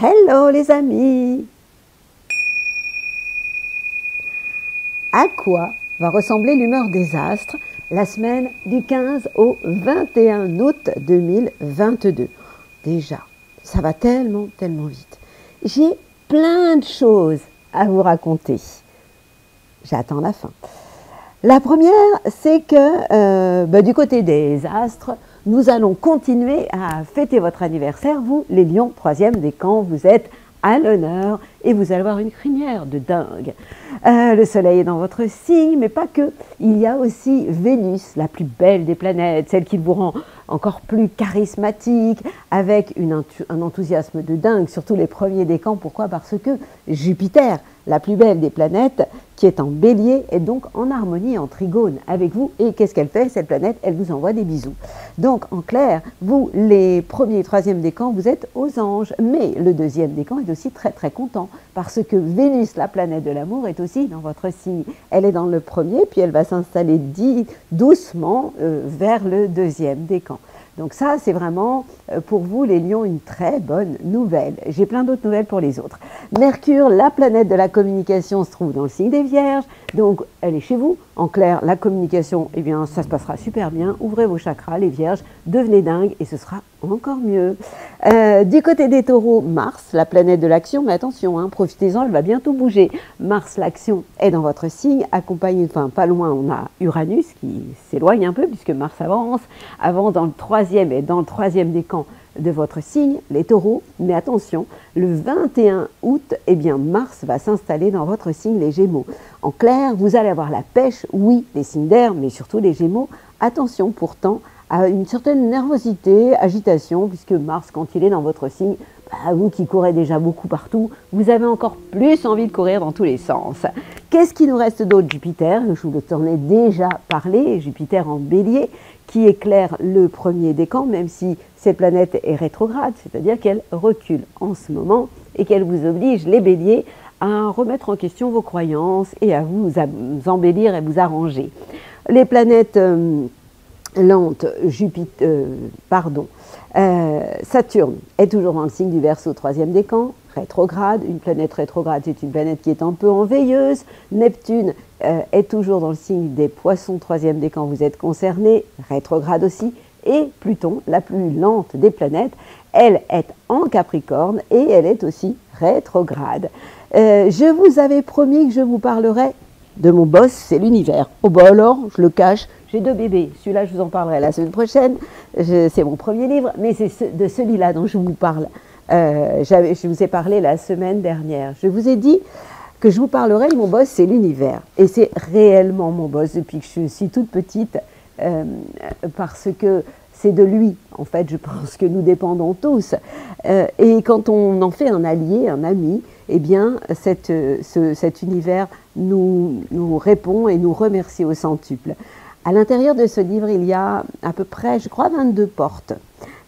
Hello les amis! À quoi va ressembler l'humeur des astres la semaine du 15 au 21 août 2022? Déjà, ça va tellement vite. J'ai plein de choses à vous raconter. J'attends la fin. La première, c'est que du côté des astres, nous allons continuer à fêter votre anniversaire. Vous, les lions, 3e décan, vous êtes à l'honneur et vous allez avoir une crinière de dingue. Le soleil est dans votre signe, mais pas que. Il y a aussi Vénus, la plus belle des planètes, celle qui vous rend encore plus charismatique, avec un enthousiasme de dingue, surtout les premiers décans. Pourquoi? Parce que Jupiter, la plus belle des planètes, qui est en bélier, est donc en harmonie, en trigone avec vous. Et qu'est-ce qu'elle fait, cette planète? Elle vous envoie des bisous. Donc, en clair, vous, les premiers et 3e décans, vous êtes aux anges. Mais le 2e décan est aussi très content, parce que Vénus, la planète de l'amour, est aussi dans votre signe. Elle est dans le 1er, puis elle va s'installer doucement vers le 2e décan. Donc ça, c'est vraiment pour vous, les lions, une très bonne nouvelle. J'ai plein d'autres nouvelles pour les autres. Mercure, la planète de la communication, se trouve dans le signe des Vierges. Donc, elle est chez vous. En clair, la communication, eh bien, ça se passera super bien. Ouvrez vos chakras, les Vierges, devenez dingues et ce sera encore mieux. Du côté des Taureaux, Mars, la planète de l'action, mais attention, hein, profitez-en, elle va bientôt bouger. Mars, l'action, est dans votre signe, accompagné, enfin pas loin, on a Uranus qui s'éloigne un peu puisque Mars avance dans le 3e et dans le 3e décan de votre signe, les Taureaux. Mais attention, le 21 août, eh bien, Mars va s'installer dans votre signe, les Gémeaux. En clair, vous allez avoir la pêche, oui, les signes d'air, mais surtout les Gémeaux. Attention pourtant à une certaine nervosité, agitation, puisque Mars, quand il est dans votre signe, vous qui courez déjà beaucoup partout, vous avez encore plus envie de courir dans tous les sens. Qu'est-ce qui nous reste d'autre? Jupiter, je vous en ai déjà parlé, Jupiter en bélier, qui éclaire le 1er décan, même si cette planète est rétrograde, c'est-à-dire qu'elle recule en ce moment et qu'elle vous oblige, les béliers, à remettre en question vos croyances et à vous embellir et vous arranger. Les planètes lentes, Saturne est toujours dans le signe du Verseau, 3e décan, rétrograde. Une planète rétrograde, c'est une planète qui est un peu en veilleuse. Neptune est toujours dans le signe des Poissons, 3e décan, vous êtes concernés, rétrograde aussi. Et Pluton, la plus lente des planètes, elle est en Capricorne et elle est aussi rétrograde. Je vous avais promis que je vous parlerais de mon boss, c'est l'univers. Oh bah alors, je le cache, j'ai 2 bébés. Celui-là, je vous en parlerai la semaine prochaine. C'est mon 1er livre, mais c'est de celui-là dont je vous parle. Je vous ai parlé la semaine dernière. Je vous ai dit que je vous parlerai de mon boss, c'est l'univers. Et c'est réellement mon boss depuis que je suis toute petite, parce que c'est de lui, en fait, je pense que nous dépendons tous. Et quand on en fait un allié, un ami, eh bien, cet univers nous répond et nous remercie au centuple. À l'intérieur de ce livre, il y a à peu près, je crois, 22 portes.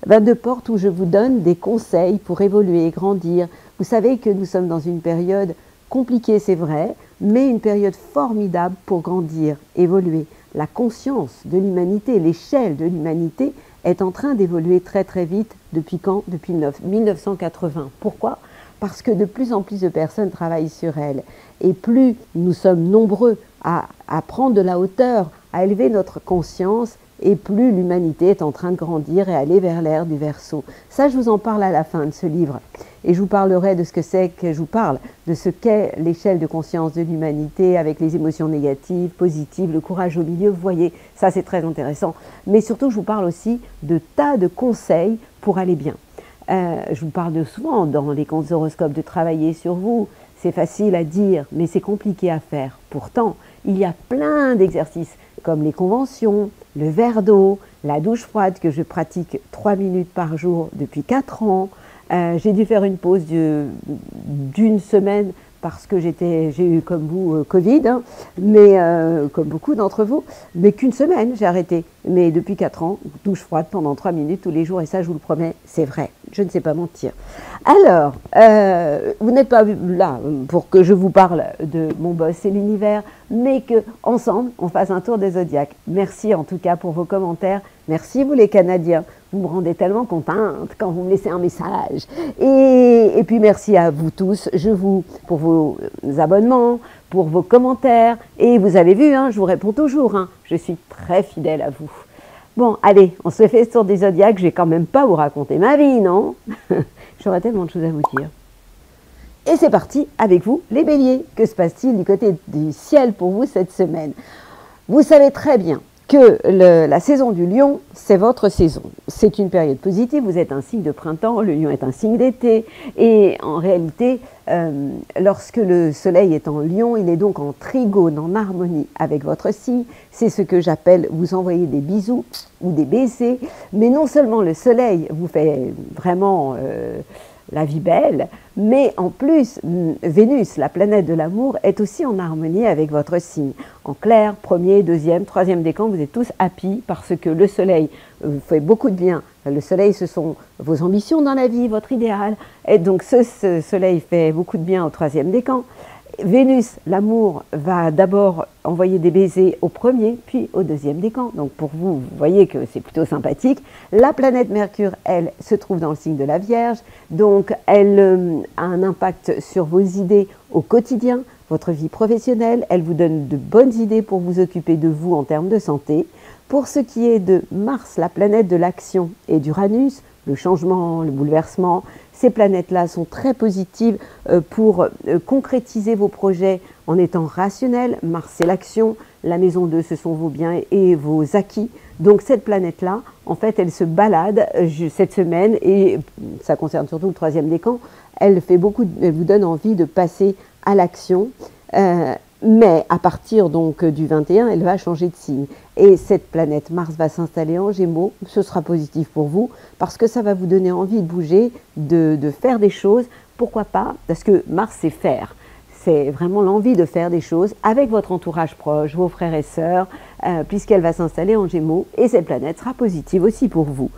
22 portes où je vous donne des conseils pour évoluer, grandir. Vous savez que nous sommes dans une période compliquée, c'est vrai, mais une période formidable pour grandir, évoluer. La conscience de l'humanité, l'échelle de l'humanité est en train d'évoluer très vite. Depuis quand? Depuis 1980. Pourquoi? Parce que de plus en plus de personnes travaillent sur elle. Et plus nous sommes nombreux à prendre de la hauteur, à élever notre conscience, et plus l'humanité est en train de grandir et aller vers l'ère du Verseau. Ça, je vous en parle à la fin de ce livre. Et je vous parlerai de ce que c'est que je vous parle, de ce qu'est l'échelle de conscience de l'humanité avec les émotions négatives, positives, le courage au milieu. Vous voyez, ça c'est très intéressant. Mais surtout, je vous parle aussi de tas de conseils pour aller bien. Je vous parle souvent dans les comptes horoscopes de travailler sur vous. C'est facile à dire, mais c'est compliqué à faire. Pourtant, il y a plein d'exercices comme les conventions, le verre d'eau, la douche froide que je pratique 3 minutes par jour depuis 4 ans. J'ai dû faire une pause d'une semaine parce que j'ai eu comme vous Covid, hein, mais comme beaucoup d'entre vous, mais qu'une semaine j'ai arrêté. Mais depuis 4 ans, douche froide pendant 3 minutes tous les jours, et ça je vous le promets, c'est vrai, je ne sais pas mentir. Alors, vous n'êtes pas là pour que je vous parle de mon boss et l'univers, mais qu'ensemble on fasse un tour des zodiaques. Merci en tout cas pour vos commentaires, merci vous les Canadiens. Vous me rendez tellement contente quand vous me laissez un message. Et puis merci à vous tous, pour vos abonnements, pour vos commentaires. Et vous avez vu, hein, je vous réponds toujours, hein, je suis très fidèle à vous. Bon, allez, on se fait ce tour des zodiaques, je vais quand même pas vous raconter ma vie, non? J'aurais tellement de choses à vous dire. Et c'est parti avec vous, les béliers. Que se passe-t-il du côté du ciel pour vous cette semaine? Vous savez très bien que la saison du lion, c'est votre saison. C'est une période positive, vous êtes un signe de printemps, le lion est un signe d'été. Et en réalité, lorsque le soleil est en lion, il est donc en trigone, en harmonie avec votre signe. C'est ce que j'appelle vous envoyer des bisous ou des baisers. Mais non seulement le soleil vous fait vraiment la vie belle, mais en plus, Vénus, la planète de l'amour, est aussi en harmonie avec votre signe. En clair, premier, deuxième, troisième décan, vous êtes tous happy parce que le soleil vous fait beaucoup de bien. Le soleil, ce sont vos ambitions dans la vie, votre idéal. Et donc ce soleil fait beaucoup de bien au troisième décan. Vénus, l'amour, va d'abord envoyer des baisers au premier, puis au deuxième décan. Donc pour vous, vous voyez que c'est plutôt sympathique. La planète Mercure, elle, se trouve dans le signe de la Vierge. Donc elle a un impact sur vos idées au quotidien, votre vie professionnelle. Elle vous donne de bonnes idées pour vous occuper de vous en termes de santé. Pour ce qui est de Mars, la planète de l'action, et d'Uranus, le changement, le bouleversement, ces planètes-là sont très positives pour concrétiser vos projets en étant rationnels. Mars, c'est l'action, la maison 2, ce sont vos biens et vos acquis. Donc cette planète-là, en fait, elle se balade cette semaine, et ça concerne surtout le troisième décan, elle vous donne envie de passer à l'action. Mais à partir donc du 21, elle va changer de signe. Et cette planète Mars va s'installer en Gémeaux. Ce sera positif pour vous parce que ça va vous donner envie de bouger, de faire des choses. Pourquoi pas? Parce que Mars, c'est faire. C'est vraiment l'envie de faire des choses avec votre entourage proche, vos frères et sœurs, puisqu'elle va s'installer en Gémeaux. Et cette planète sera positive aussi pour vous.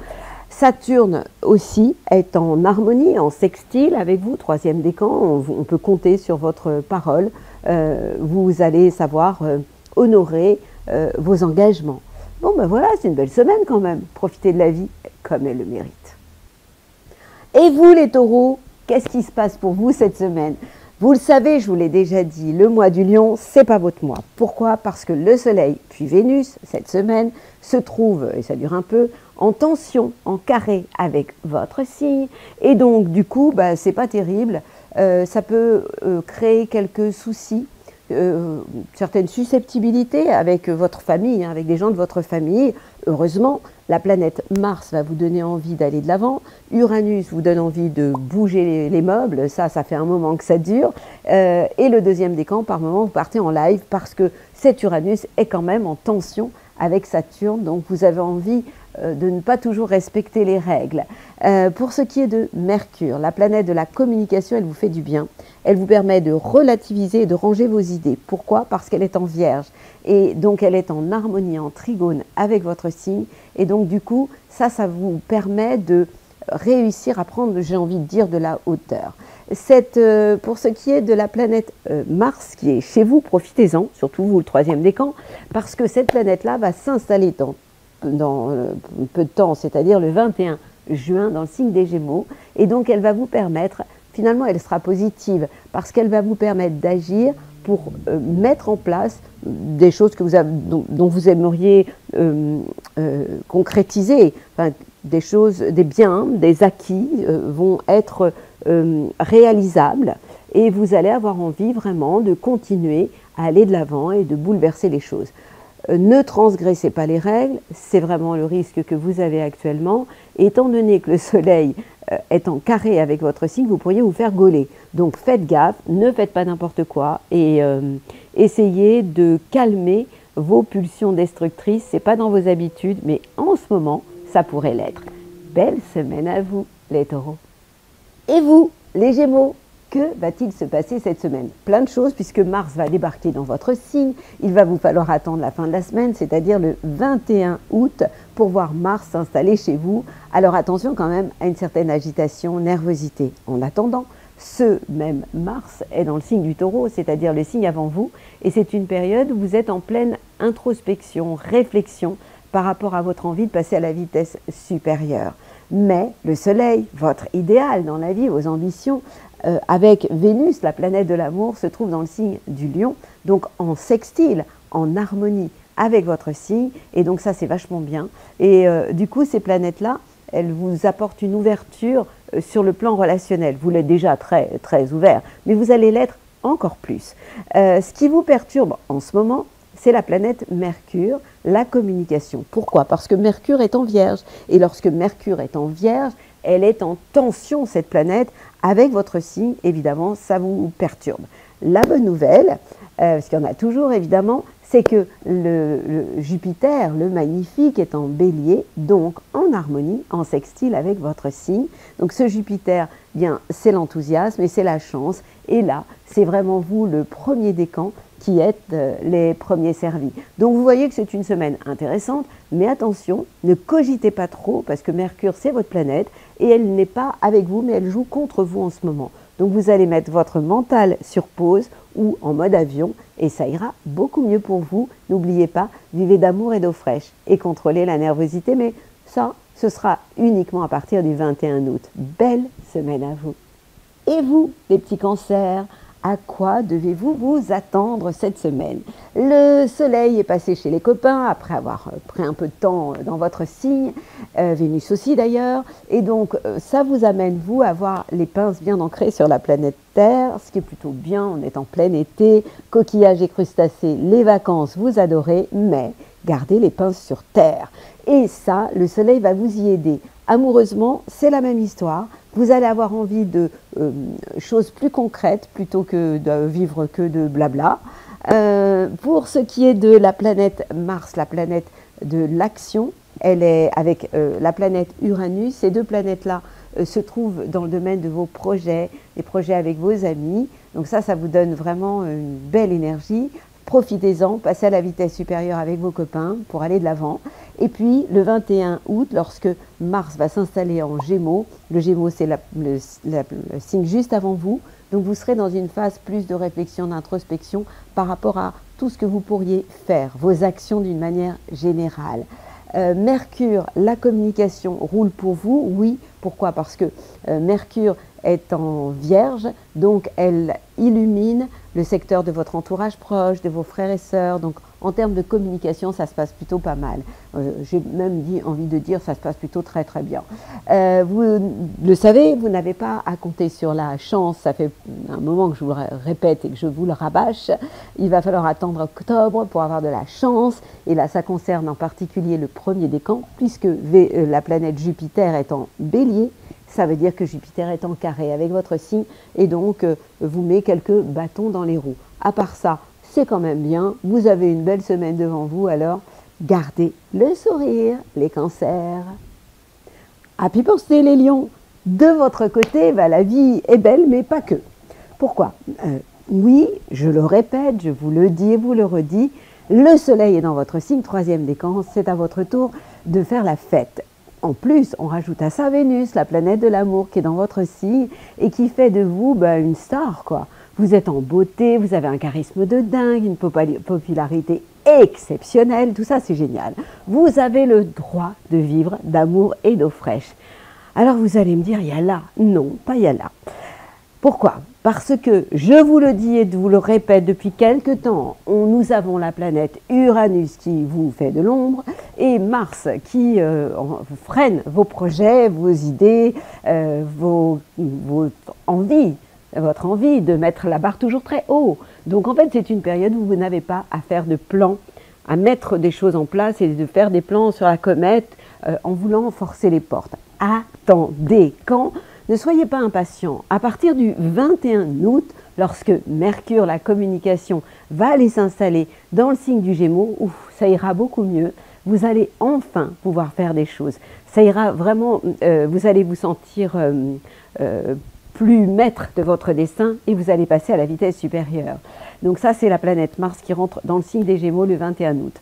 Saturne aussi est en harmonie, en sextile avec vous, troisième décan. On peut compter sur votre parole. Vous allez savoir honorer vos engagements. Bon ben voilà, c'est une belle semaine quand même. Profitez de la vie comme elle le mérite. Et vous les taureaux, qu'est-ce qui se passe pour vous cette semaine? Vous le savez, je vous l'ai déjà dit, le mois du lion, c'est pas votre mois. Pourquoi? Parce que le soleil puis Vénus, cette semaine, se trouve, et ça dure un peu, en tension, en carré avec votre signe. Et donc, du coup, bah, c'est pas terrible. Ça peut créer quelques soucis, certaines susceptibilités avec votre famille, hein, avec des gens de votre famille. Heureusement, la planète Mars va vous donner envie d'aller de l'avant. Uranus vous donne envie de bouger les meubles. Ça fait un moment que ça dure. Et le deuxième décan, par moment, vous partez en live parce que cet Uranus est quand même en tension avec Saturne. Donc, vous avez envie de ne pas toujours respecter les règles. Pour ce qui est de Mercure, la planète de la communication, elle vous fait du bien. Elle vous permet de relativiser et de ranger vos idées. Pourquoi? Parce qu'elle est en Vierge. Et donc, elle est en harmonie, en trigone avec votre signe. Et donc, du coup, ça vous permet de réussir à prendre, j'ai envie de dire, de la hauteur. Pour ce qui est de la planète Mars, qui est chez vous, profitez-en, surtout vous, le troisième décan, parce que cette planète-là va s'installer dans peu de temps, c'est-à-dire le 21 juin, dans le signe des Gémeaux. Et donc, elle va vous permettre, finalement, elle sera positive, parce qu'elle va vous permettre d'agir pour mettre en place des choses dont vous aimeriez concrétiser. Enfin, des choses, des biens, des acquis vont être réalisables, et vous allez avoir envie vraiment de continuer à aller de l'avant et de bouleverser les choses. Ne transgressez pas les règles, c'est vraiment le risque que vous avez actuellement. Étant donné que le soleil est en carré avec votre signe, vous pourriez vous faire gauler. Donc faites gaffe, ne faites pas n'importe quoi et essayez de calmer vos pulsions destructrices. Ce n'est pas dans vos habitudes, mais en ce moment, ça pourrait l'être. Belle semaine à vous, les taureaux. Et vous, les gémeaux, que va-t-il se passer cette semaine? Plein de choses, puisque Mars va débarquer dans votre signe. Il va vous falloir attendre la fin de la semaine, c'est-à-dire le 21 août, pour voir Mars s'installer chez vous. Alors attention quand même à une certaine agitation, nervosité. En attendant, ce même Mars est dans le signe du taureau, c'est-à-dire le signe avant vous, et c'est une période où vous êtes en pleine introspection, réflexion, par rapport à votre envie de passer à la vitesse supérieure. Mais le Soleil, votre idéal dans la vie, vos ambitions, avec Vénus, la planète de l'amour, se trouve dans le signe du Lion, donc en sextile, en harmonie avec votre signe, et donc ça c'est vachement bien. Et du coup ces planètes-là, elles vous apportent une ouverture sur le plan relationnel. Vous l'êtes déjà très, très ouvert, mais vous allez l'être encore plus. Ce qui vous perturbe en ce moment, c'est la planète Mercure, la communication. Pourquoi? Parce que Mercure est en Vierge, et lorsque Mercure est en Vierge, elle est en tension, cette planète, avec votre signe, évidemment, ça vous perturbe. La bonne nouvelle, parce qu'il y en a toujours évidemment, c'est que le Jupiter, le magnifique, est en Bélier, donc en harmonie, en sextile avec votre signe. Donc ce Jupiter, bien, c'est l'enthousiasme et c'est la chance. Et là, c'est vraiment vous, le premier décan, qui êtes les premiers servis. Donc vous voyez que c'est une semaine intéressante, mais attention, ne cogitez pas trop, parce que Mercure, c'est votre planète, et elle n'est pas avec vous, mais elle joue contre vous en ce moment. Donc vous allez mettre votre mental sur pause ou en mode avion, et ça ira beaucoup mieux pour vous. N'oubliez pas, vivez d'amour et d'eau fraîche, et contrôlez la nervosité, mais ça, ce sera uniquement à partir du 21 août. Belle semaine à vous. Et vous, les petits cancers, à quoi devez-vous vous attendre cette semaine? Le soleil est passé chez les copains après avoir pris un peu de temps dans votre signe, Vénus aussi d'ailleurs, et donc ça vous amène vous à avoir les pinces bien ancrées sur la planète Terre, ce qui est plutôt bien, on est en plein été, coquillages et crustacés, les vacances vous adorez, mais gardez les pinces sur Terre. Et ça, le soleil va vous y aider. Amoureusement, c'est la même histoire. Vous allez avoir envie de choses plus concrètes plutôt que de vivre que de blabla. Pour ce qui est de la planète Mars, la planète de l'action, elle est avec la planète Uranus. Ces deux planètes-là se trouvent dans le domaine de vos projets, les projets avec vos amis. Donc ça vous donne vraiment une belle énergie. Profitez-en, passez à la vitesse supérieure avec vos copains pour aller de l'avant. Et puis le 21 août, lorsque Mars va s'installer en Gémeaux, le Gémeaux c'est le signe juste avant vous, donc vous serez dans une phase plus de réflexion, d'introspection par rapport à tout ce que vous pourriez faire, vos actions d'une manière générale. Mercure, la communication roule pour vous, oui. Pourquoi? Parce que Mercure est en Vierge, donc elle illumine le secteur de votre entourage proche, de vos frères et sœurs. Donc en termes de communication, ça se passe plutôt pas mal. J'ai même envie de dire ça se passe plutôt très très bien. Vous le savez, vous n'avez pas à compter sur la chance. Ça fait un moment que je vous le répète et que je vous le rabâche. Il va falloir attendre octobre pour avoir de la chance. Et là, ça concerne en particulier le premier décan, puisque la planète Jupiter est en Bélier. Ça veut dire que Jupiter est en carré avec votre signe et donc vous met quelques bâtons dans les roues. À part ça, c'est quand même bien. Vous avez une belle semaine devant vous, alors gardez le sourire, les cancers. Happy birthday les lions. De votre côté, la vie est belle, mais pas que. Pourquoi? Oui, je le répète, je vous le dis et vous le redis, le soleil est dans votre signe, troisième décan, c'est à votre tour de faire la fête. En plus, on rajoute à ça Vénus, la planète de l'amour qui est dans votre signe et qui fait de vous une star, quoi. Vous êtes en beauté, vous avez un charisme de dingue, une popularité exceptionnelle, tout ça c'est génial. Vous avez le droit de vivre d'amour et d'eau fraîche. Alors vous allez me dire, Yala, non, pas Yala. Pourquoi? Parce que, je vous le dis et je vous le répète depuis quelque temps, nous avons la planète Uranus qui vous fait de l'ombre et Mars qui freine vos projets, vos idées, votre envie de mettre la barre toujours très haut. Donc en fait, c'est une période où vous n'avez pas à faire de plans, à mettre des choses en place et de faire des plans sur la comète en voulant forcer les portes. Attendez, quand? Ne soyez pas impatients. À partir du 21 août, lorsque Mercure, la communication, va aller s'installer dans le signe du Gémeaux, ça ira beaucoup mieux. Vous allez enfin pouvoir faire des choses. Ça ira vraiment, vous allez vous sentir plus maître de votre destin et vous allez passer à la vitesse supérieure. Donc ça, c'est la planète Mars qui rentre dans le signe des Gémeaux le 21 août.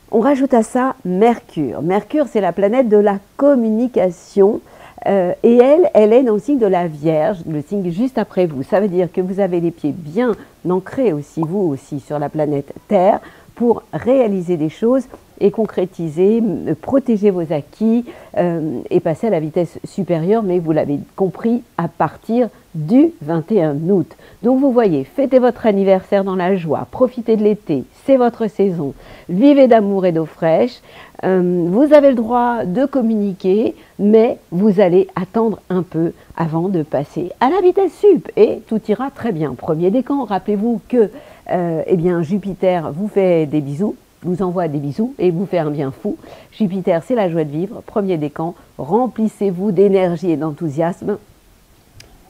On rajoute à ça Mercure. Mercure, c'est la planète de la communication. Et elle est dans le signe de la Vierge, le signe juste après vous. Ça veut dire que vous avez les pieds bien ancrés aussi, vous aussi, sur la planète Terre, pour réaliser des choses et concrétiser, protéger vos acquis et passer à la vitesse supérieure, mais vous l'avez compris, à partir du 21 août. Donc vous voyez, fêtez votre anniversaire dans la joie, profitez de l'été, c'est votre saison, vivez d'amour et d'eau fraîche, vous avez le droit de communiquer, mais vous allez attendre un peu avant de passer à la vitesse sup et tout ira très bien. Premier décan, rappelez-vous que eh bien, Jupiter vous fait des bisous, vous envoie des bisous et vous fait un bien fou. Jupiter, c'est la joie de vivre. Premier décan, remplissez-vous d'énergie et d'enthousiasme.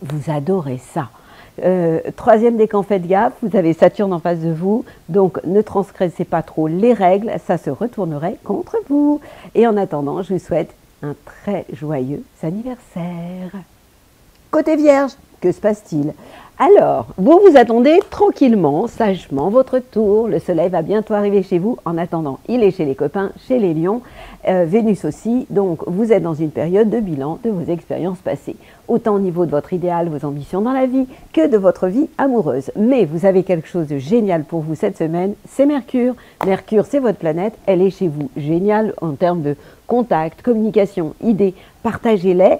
Vous adorez ça. Troisième décan, faites gaffe, vous avez Saturne en face de vous, donc ne transgressez pas trop les règles, ça se retournerait contre vous. Et en attendant, je vous souhaite un très joyeux anniversaire. Côté Vierge, que se passe-t-il? Alors, vous vous attendez tranquillement, sagement votre tour. Le soleil va bientôt arriver chez vous. En attendant, il est chez les copains, chez les lions, Vénus aussi. Donc, vous êtes dans une période de bilan de vos expériences passées. Autant au niveau de votre idéal, vos ambitions dans la vie, que de votre vie amoureuse. Mais vous avez quelque chose de génial pour vous cette semaine, c'est Mercure. Mercure, c'est votre planète, elle est chez vous. Génial en termes de contact, communication, idées, partagez-les.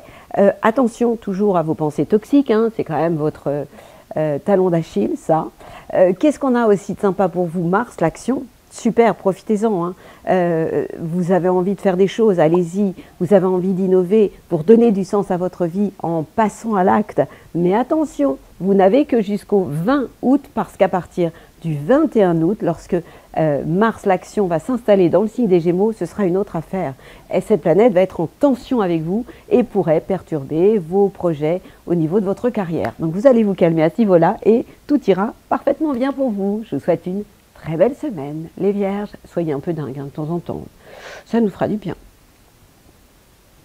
Attention toujours à vos pensées toxiques, hein, c'est quand même votre talon d'Achille, ça. Qu'est-ce qu'on a aussi de sympa pour vous? Mars, l'action, super, profitez-en. Hein. Vous avez envie de faire des choses, allez-y. Vous avez envie d'innover pour donner du sens à votre vie en passant à l'acte. Mais attention, vous n'avez que jusqu'au 20 août parce qu'à partir du 21 août, lorsque Mars, l'action, va s'installer dans le signe des Gémeaux, ce sera une autre affaire. Et cette planète va être en tension avec vous et pourrait perturber vos projets au niveau de votre carrière. Donc vous allez vous calmer à ce niveau-là et tout ira parfaitement bien pour vous. Je vous souhaite une très belle semaine. Les Vierges, soyez un peu dingues hein, de temps en temps. Ça nous fera du bien.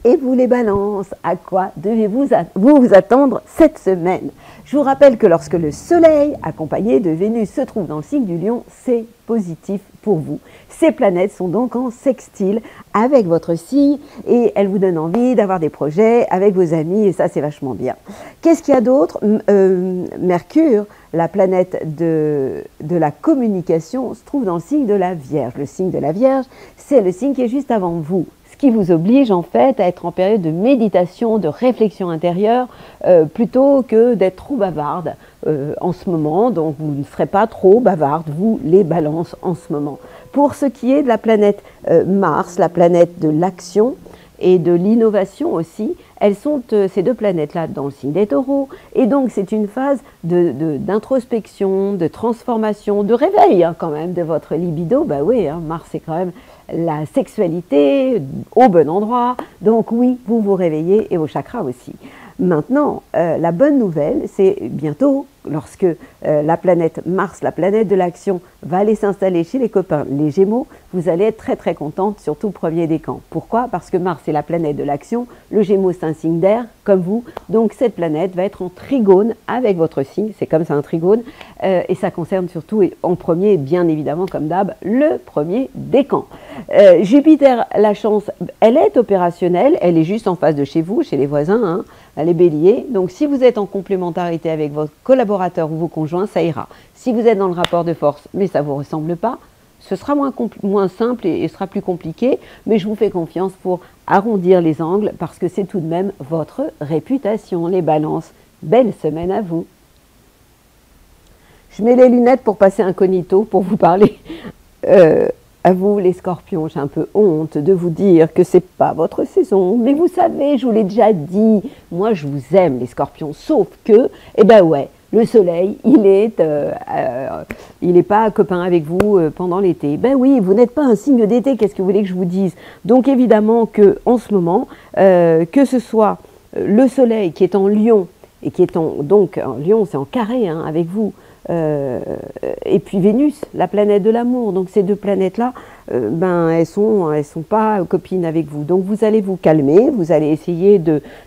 Et vous les balances, à quoi devez-vous vous attendre cette semaine? Je vous rappelle que lorsque le soleil accompagné de Vénus se trouve dans le signe du lion, c'est positif pour vous. Ces planètes sont donc en sextile avec votre signe et elles vous donnent envie d'avoir des projets avec vos amis et ça c'est vachement bien. Qu'est-ce qu'il y a d'autre? Mercure, la planète de la communication, se trouve dans le signe de la Vierge. Le signe de la Vierge, c'est le signe qui est juste avant vous. Qui vous oblige en fait à être en période de méditation, de réflexion intérieure, plutôt que d'être trop bavarde en ce moment. Donc vous ne serez pas trop bavarde, vous les balances en ce moment. Pour ce qui est de la planète Mars, la planète de l'action et de l'innovation aussi, elles sont ces deux planètes-là dans le signe des Taureaux. Et donc c'est une phase d'introspection, de transformation, de réveil hein, quand même de votre libido. Bah oui, hein, Mars c'est quand même la sexualité au bon endroit. Donc oui, vous vous réveillez et vos chakras aussi. Maintenant, la bonne nouvelle, c'est bientôt, lorsque la planète Mars, la planète de l'action, va aller s'installer chez les copains, les Gémeaux, vous allez être très très contente, surtout le premier décan. Pourquoi? Parce que Mars est la planète de l'action, le Gémeaux c'est un signe d'air, comme vous, donc cette planète va être en trigone avec votre signe, c'est comme ça un trigone, et ça concerne surtout, et en premier, bien évidemment, comme d'hab, le premier décan. Jupiter, la chance, elle est opérationnelle, elle est juste en face de chez vous, chez les voisins, hein, les béliers. Donc si vous êtes en complémentarité avec votre collaborateur ou vos conjoints, ça ira. Si vous êtes dans le rapport de force, mais ça ne vous ressemble pas, ce sera moins simple et sera plus compliqué, mais je vous fais confiance pour arrondir les angles parce que c'est tout de même votre réputation. Les balances, belle semaine à vous. Je mets les lunettes pour passer incognito, pour vous parler. À vous les scorpions, j'ai un peu honte de vous dire que c'est pas votre saison, mais vous savez, je vous l'ai déjà dit, moi je vous aime les scorpions, sauf que, eh ben ouais, le soleil, il est pas copain avec vous pendant l'été. Ben oui, vous n'êtes pas un signe d'été, qu'est-ce que vous voulez que je vous dise? Donc évidemment que en ce moment, que ce soit le soleil qui est en Lion, et qui est donc en Lion, c'est en carré hein, avec vous, et puis Vénus, la planète de l'amour. Donc ces deux planètes-là, elles sont pas copines avec vous. Donc vous allez vous calmer, vous allez essayer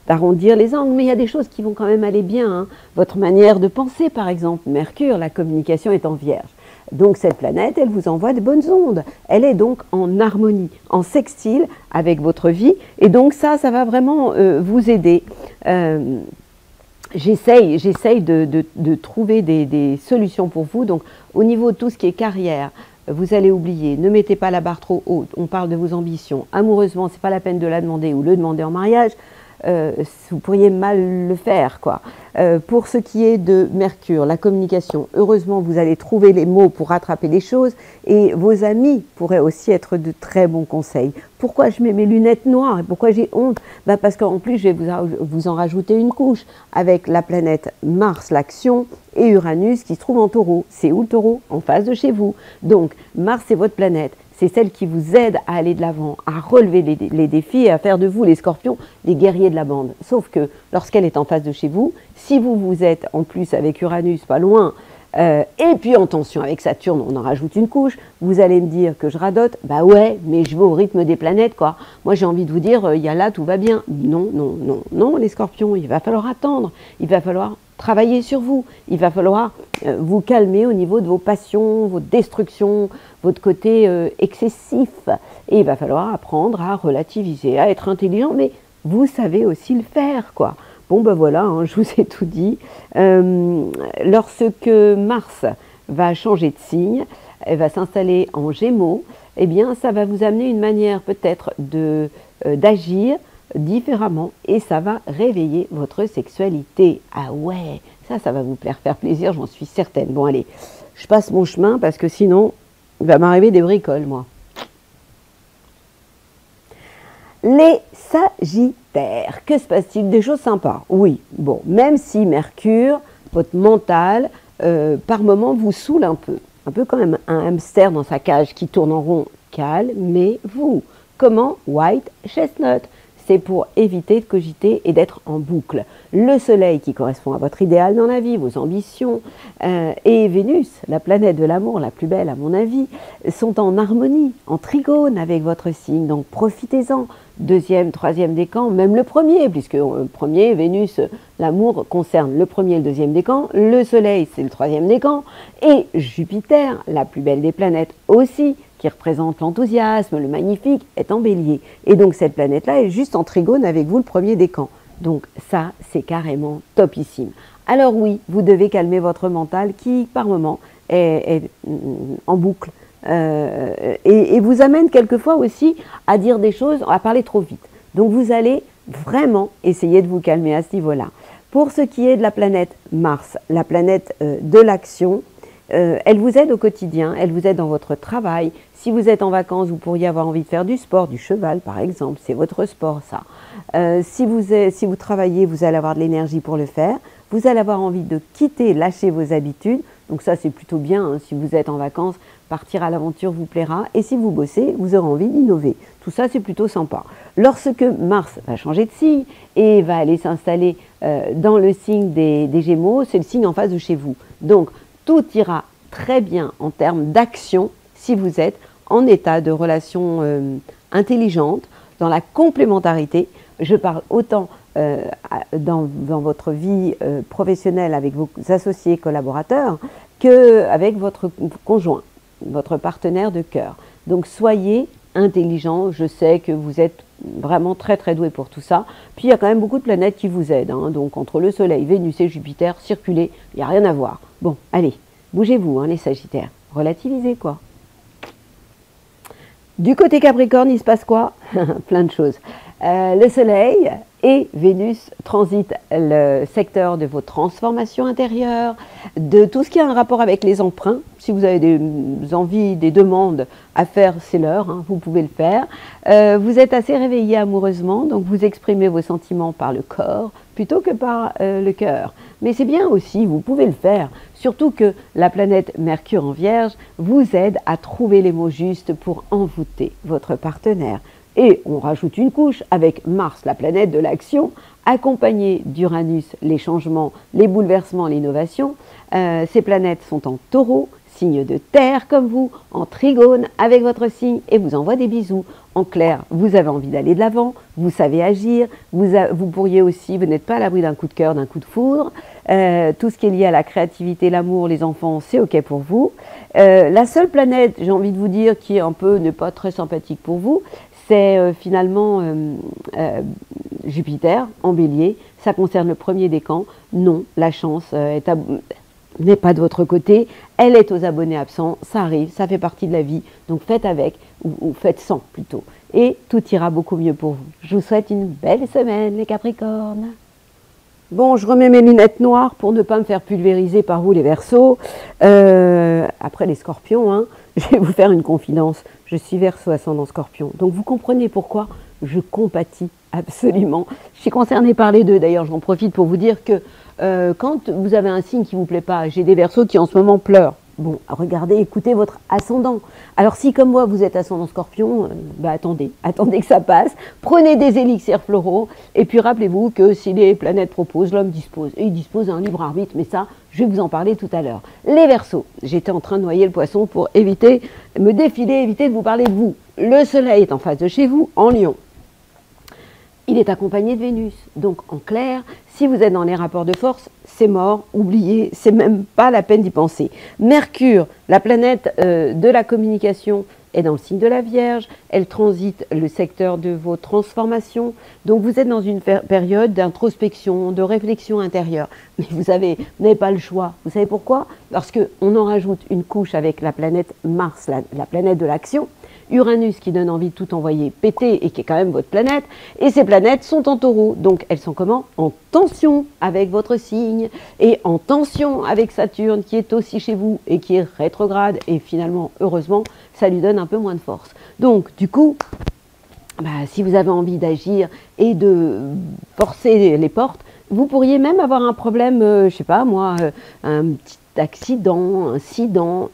d'arrondir les angles, mais il y a des choses qui vont quand même aller bien. Hein. Votre manière de penser, par exemple, Mercure, la communication est en Vierge. Donc cette planète, elle vous envoie de bonnes ondes. Elle est donc en harmonie, en sextile avec votre vie. Et donc ça va vraiment vous aider. J'essaye de trouver des solutions pour vous. Donc, au niveau de tout ce qui est carrière, vous allez oublier. Ne mettez pas la barre trop haute. On parle de vos ambitions. Amoureusement, c'est pas la peine de la demander ou le demander en mariage. Vous pourriez mal le faire, quoi. Pour ce qui est de Mercure, la communication, heureusement, vous allez trouver les mots pour rattraper les choses et vos amis pourraient aussi être de très bons conseils. Pourquoi je mets mes lunettes noires et pourquoi j'ai honte? Parce qu'en plus, je vais vous en rajouter une couche avec la planète Mars, l'action, et Uranus qui se trouve en Taureau. C'est où le Taureau? En face de chez vous. Donc, Mars, c'est votre planète. C'est celle qui vous aide à aller de l'avant, à relever les défis et à faire de vous, les scorpions, les guerriers de la bande. Sauf que lorsqu'elle est en face de chez vous, si vous êtes en plus avec Uranus pas loin, et puis en tension avec Saturne, on en rajoute une couche, vous allez me dire que je radote, bah ouais, mais je vais au rythme des planètes, quoi. Moi j'ai envie de vous dire, il y a là, tout va bien. Non, non, non, non, les scorpions, il va falloir attendre, il va falloir travailler sur vous, il va falloir vous calmer au niveau de vos passions, vos destructions, votre côté excessif, et il va falloir apprendre à relativiser, à être intelligent, mais vous savez aussi le faire, quoi. Bon ben voilà, hein, je vous ai tout dit. Lorsque Mars va changer de signe, elle va s'installer en Gémeaux, eh bien ça va vous amener une manière peut-être d'agir différemment et ça va réveiller votre sexualité. Ah ouais, ça va vous faire plaisir, j'en suis certaine. Bon allez, je passe mon chemin parce que sinon, il va m'arriver des bricoles, moi. Les Sagittaires, que se passe-t-il? Des choses sympas, oui. Bon, même si Mercure, votre mental, par moment vous saoule un peu comme un hamster dans sa cage qui tourne en rond. Calmez-vous. Comment? White chestnut. C'est pour éviter de cogiter et d'être en boucle. Le Soleil qui correspond à votre idéal dans la vie, vos ambitions, et Vénus, la planète de l'amour, la plus belle à mon avis, sont en harmonie, en trigone avec votre signe. Donc profitez-en. Deuxième, troisième décan, même le premier, puisque le premier, Vénus, l'amour concerne le premier et le deuxième décan, le Soleil, c'est le troisième décan, et Jupiter, la plus belle des planètes aussi, qui représente l'enthousiasme, le magnifique, est en Bélier. Et donc cette planète-là est juste en trigone avec vous, le premier décan. Donc ça, c'est carrément topissime. Alors oui, vous devez calmer votre mental qui, par moment, est en boucle. Et vous amène quelquefois aussi à dire des choses, à parler trop vite. Donc vous allez vraiment essayer de vous calmer à ce niveau-là. Pour ce qui est de la planète Mars, la planète de l'action, elle vous aide au quotidien, elle vous aide dans votre travail. Si vous êtes en vacances, vous pourriez avoir envie de faire du sport, du cheval par exemple, c'est votre sport ça. Si vous travaillez, vous allez avoir de l'énergie pour le faire. Vous allez avoir envie de quitter, lâcher vos habitudes. Donc ça c'est plutôt bien, hein. Si vous êtes en vacances, partir à l'aventure vous plaira. Et si vous bossez, vous aurez envie d'innover. Tout ça c'est plutôt sympa. Lorsque Mars va changer de signe et va aller s'installer dans le signe des Gémeaux, c'est le signe en face de chez vous. Donc tout ira très bien en termes d'action si vous êtes en état de relation intelligente, dans la complémentarité. Je parle autant dans votre vie professionnelle avec vos associés collaborateurs qu'avec votre conjoint, votre partenaire de cœur. Donc soyez intelligent, je sais que vous êtes vraiment très très doué pour tout ça. Puis il y a quand même beaucoup de planètes qui vous aident, hein. Donc entre le Soleil, Vénus et Jupiter, circulez, il n'y a rien à voir. Bon, allez, bougez-vous hein, les Sagittaires, relativisez quoi. Du côté Capricorne, il se passe quoi? Plein de choses. Le Soleil et Vénus transitent le secteur de vos transformations intérieures, de tout ce qui a un rapport avec les emprunts. Si vous avez des envies, des demandes à faire, c'est l'heure, hein, vous pouvez le faire. Vous êtes assez réveillé amoureusement, donc vous exprimez vos sentiments par le corps plutôt que par le cœur. Mais c'est bien aussi, vous pouvez le faire, surtout que la planète Mercure en Vierge vous aide à trouver les mots justes pour envoûter votre partenaire. Et on rajoute une couche avec Mars, la planète de l'action, accompagnée d'Uranus, les changements, les bouleversements, l'innovation. Ces planètes sont en Taureau, signe de terre comme vous, en trigone avec votre signe et vous envoie des bisous. En clair, vous avez envie d'aller de l'avant, vous savez agir, vous pourriez aussi, vous n'êtes pas à l'abri d'un coup de cœur, d'un coup de foudre. Tout ce qui est lié à la créativité, l'amour, les enfants, c'est ok pour vous. La seule planète, j'ai envie de vous dire, qui est un peu, n'est pas très sympathique pour vous, c'est finalement Jupiter en Bélier. Ça concerne le premier décan. Non, la chance est à... n'est pas de votre côté, elle est aux abonnés absents, ça arrive, ça fait partie de la vie, donc faites avec, ou faites sans plutôt, et tout ira beaucoup mieux pour vous. Je vous souhaite une belle semaine les Capricornes. Bon, je remets mes lunettes noires pour ne pas me faire pulvériser par vous les Verseaux. Après les Scorpions, hein, je vais vous faire une confidence, je suis Verseau ascendant Scorpion, donc vous comprenez pourquoi je compatis absolument. Je suis concernée par les deux, d'ailleurs j'en profite pour vous dire que quand vous avez un signe qui ne vous plaît pas, j'ai des Verseaux qui en ce moment pleurent. Bon, regardez, écoutez votre ascendant. Alors si comme moi vous êtes ascendant Scorpion, attendez que ça passe. Prenez des élixirs floraux et puis rappelez-vous que si les planètes proposent, l'homme dispose. Et il dispose d'un libre arbitre, mais ça, je vais vous en parler tout à l'heure. Les Verseaux, j'étais en train de noyer le poisson pour éviter de vous parler de vous. Le soleil est en face de chez vous, en Lion. Il est accompagné de Vénus. Donc, en clair, si vous êtes dans les rapports de force, c'est mort, oubliez, c'est même pas la peine d'y penser. Mercure, la planète de la communication, est dans le signe de la Vierge. Elle transite le secteur de vos transformations. Donc, vous êtes dans une période d'introspection, de réflexion intérieure. Mais vous n'avez pas le choix. Vous savez pourquoi? Parce qu'on en rajoute une couche avec la planète Mars, la planète de l'action. Uranus qui donne envie de tout envoyer péter et qui est quand même votre planète, et ces planètes sont en Taureau, donc elles sont comment? En tension avec votre signe et en tension avec Saturne qui est aussi chez vous et qui est rétrograde, et finalement, heureusement, ça lui donne un peu moins de force. Donc, du coup, si vous avez envie d'agir et de forcer les portes, vous pourriez même avoir un problème, je sais pas moi, un petit accident, un incident,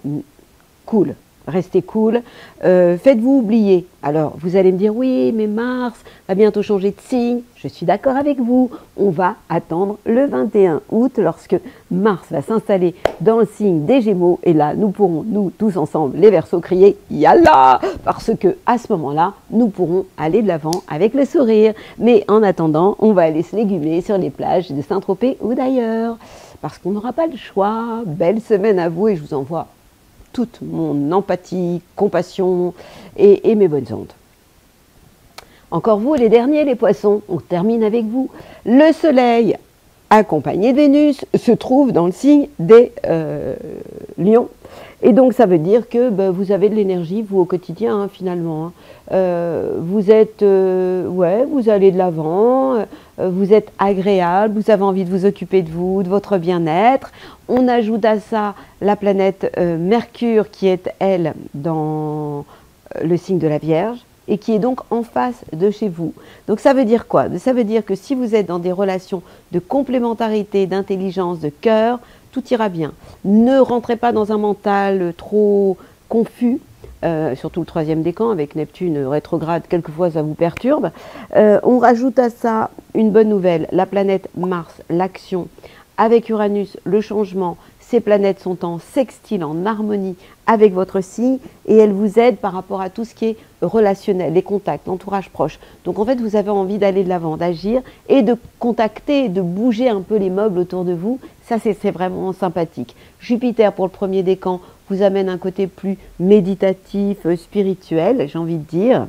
cool. Restez cool, faites-vous oublier. Alors, vous allez me dire, oui, mais Mars va bientôt changer de signe. Je suis d'accord avec vous. On va attendre le 21 août, lorsque Mars va s'installer dans le signe des Gémeaux. Et là, nous pourrons, nous, tous ensemble, les Verseaux, crier « Yallah !» Parce que à ce moment-là, nous pourrons aller de l'avant avec le sourire. Mais en attendant, on va aller se légumer sur les plages de Saint-Tropez ou d'ailleurs. Parce qu'on n'aura pas le choix. Belle semaine à vous et je vous envoie toute mon empathie, compassion et mes bonnes ondes. Encore vous, les derniers, les poissons, on termine avec vous. Le soleil, accompagné de Vénus, se trouve dans le signe des Lions. Et donc, ça veut dire que vous avez de l'énergie, vous, au quotidien, hein, finalement. Hein. Vous êtes, vous allez de l'avant, vous êtes agréable, vous avez envie de vous occuper de vous, de votre bien-être. On ajoute à ça la planète Mercure qui est, elle, dans le signe de la Vierge et qui est donc en face de chez vous. Donc ça veut dire quoi? Ça veut dire que si vous êtes dans des relations de complémentarité, d'intelligence, de cœur, tout ira bien. Ne rentrez pas dans un mental trop confus, surtout le troisième décan avec Neptune rétrograde, quelquefois ça vous perturbe. On rajoute à ça une bonne nouvelle, la planète Mars, l'action, avec Uranus, le changement. Ces planètes sont en sextile, en harmonie avec votre signe et elles vous aident par rapport à tout ce qui est relationnel, les contacts, l'entourage proche. Donc en fait, vous avez envie d'aller de l'avant, d'agir et de contacter, de bouger un peu les meubles autour de vous. Ça, c'est vraiment sympathique. Jupiter, pour le premier décan, vous amène un côté plus méditatif, spirituel, j'ai envie de dire.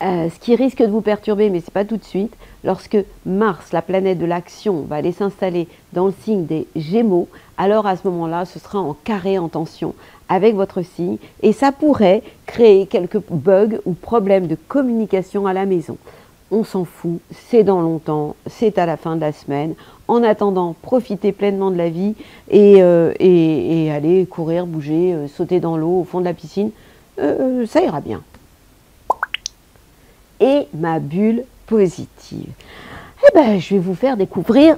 Ce qui risque de vous perturber, mais ce n'est pas tout de suite, lorsque Mars, la planète de l'action, va aller s'installer dans le signe des Gémeaux, alors à ce moment-là, ce sera en carré, en tension avec votre signe, et ça pourrait créer quelques bugs ou problèmes de communication à la maison. On s'en fout, c'est dans longtemps, c'est à la fin de la semaine. En attendant, profitez pleinement de la vie et allez courir, bouger, sauter dans l'eau, au fond de la piscine, ça ira bien. Et ma bulle positive. Eh ben, je vais vous faire découvrir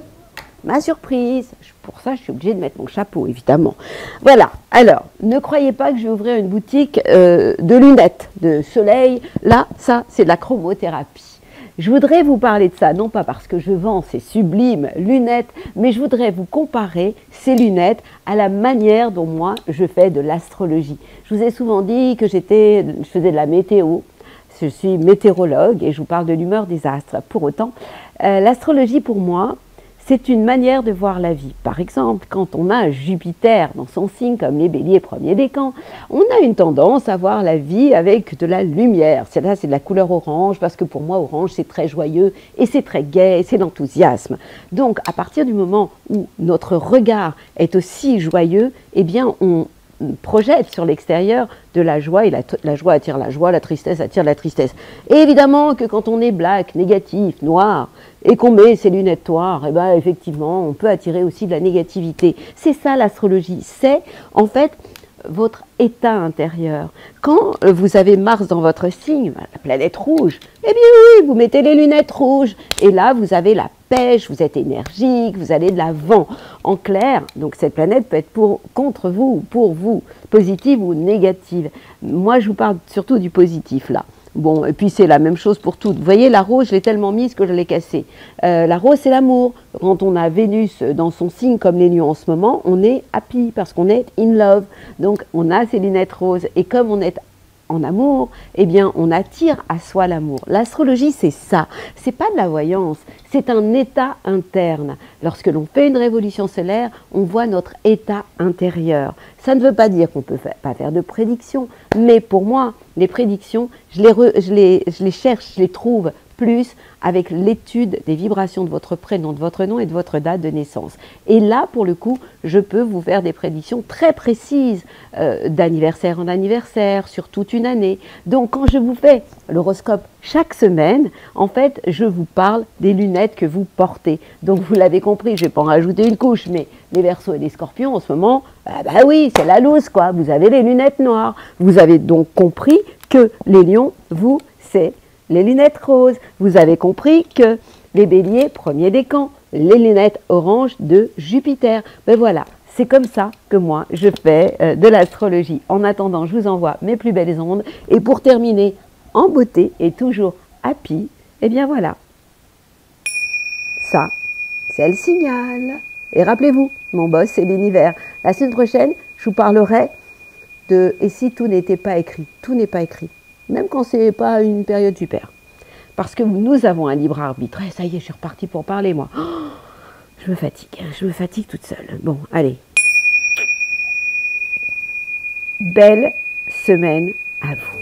ma surprise. Pour ça, je suis obligée de mettre mon chapeau, évidemment. Voilà. Alors, ne croyez pas que je vais ouvrir une boutique de lunettes de soleil. Là, ça, c'est de la chromothérapie. Je voudrais vous parler de ça, non pas parce que je vends ces sublimes lunettes, mais je voudrais vous comparer ces lunettes à la manière dont moi, je fais de l'astrologie. Je vous ai souvent dit que je faisais de la météo. Je suis météorologue et je vous parle de l'humeur des astres. Pour autant, l'astrologie pour moi, c'est une manière de voir la vie. Par exemple, quand on a Jupiter dans son signe, comme les béliers premier décan, on a une tendance à voir la vie avec de la lumière. C'est de la couleur orange, parce que pour moi, orange, c'est très joyeux, et c'est très gai, et c'est l'enthousiasme. Donc, à partir du moment où notre regard est aussi joyeux, eh bien, on projette sur l'extérieur de la joie, et la joie attire la joie, la tristesse attire la tristesse. Et évidemment que quand on est black, négatif, noir, et qu'on met ses lunettes noires, eh ben effectivement, on peut attirer aussi de la négativité. C'est ça l'astrologie, c'est en fait votre état intérieur. Quand vous avez Mars dans votre signe, la planète rouge, eh bien oui, vous mettez les lunettes rouges, et là vous avez la pêche, vous êtes énergique, vous allez de l'avant. En clair, donc cette planète peut être contre vous ou pour vous, positive ou négative. Moi je vous parle surtout du positif là. Bon, et puis c'est la même chose pour tout. Vous voyez, la rose, je l'ai tellement mise que je l'ai cassée. La rose, c'est l'amour. Quand on a Vénus dans son signe, comme les lions en ce moment, on est happy parce qu'on est in love. Donc, on a ces lunettes roses. Et comme on est en amour, eh bien, on attire à soi l'amour. L'astrologie, c'est ça. C'est pas de la voyance, c'est un état interne. Lorsque l'on fait une révolution solaire, on voit notre état intérieur. Ça ne veut pas dire qu'on ne peut pas faire de prédictions, mais pour moi, les prédictions, je les cherche, je les trouve plus avec l'étude des vibrations de votre prénom, de votre nom et de votre date de naissance. Et là, pour le coup, je peux vous faire des prédictions très précises d'anniversaire en anniversaire, sur toute une année. Donc, quand je vous fais l'horoscope chaque semaine, en fait, je vous parle des lunettes que vous portez. Donc, vous l'avez compris, je ne vais pas en rajouter une couche, mais les Verseaux et les Scorpions, en ce moment, bah oui, c'est la loose, quoi. Vous avez les lunettes noires. Vous avez donc compris que les Lions, vous, c'est les lunettes roses. Vous avez compris que les Béliers, premier décan, les lunettes oranges de Jupiter. Ben voilà, c'est comme ça que moi, je fais de l'astrologie. En attendant, je vous envoie mes plus belles ondes. Et pour terminer en beauté et toujours happy, eh bien voilà. Ça, c'est le signal. Et rappelez-vous, mon boss, c'est l'univers. La semaine prochaine, je vous parlerai de « et si tout n'était pas écrit ?» Tout n'est pas écrit, même quand ce n'est pas une période super. Parce que nous avons un libre arbitre. Et ça y est, je suis repartie pour parler, moi. Oh, je me fatigue toute seule. Bon, allez. Belle semaine à vous.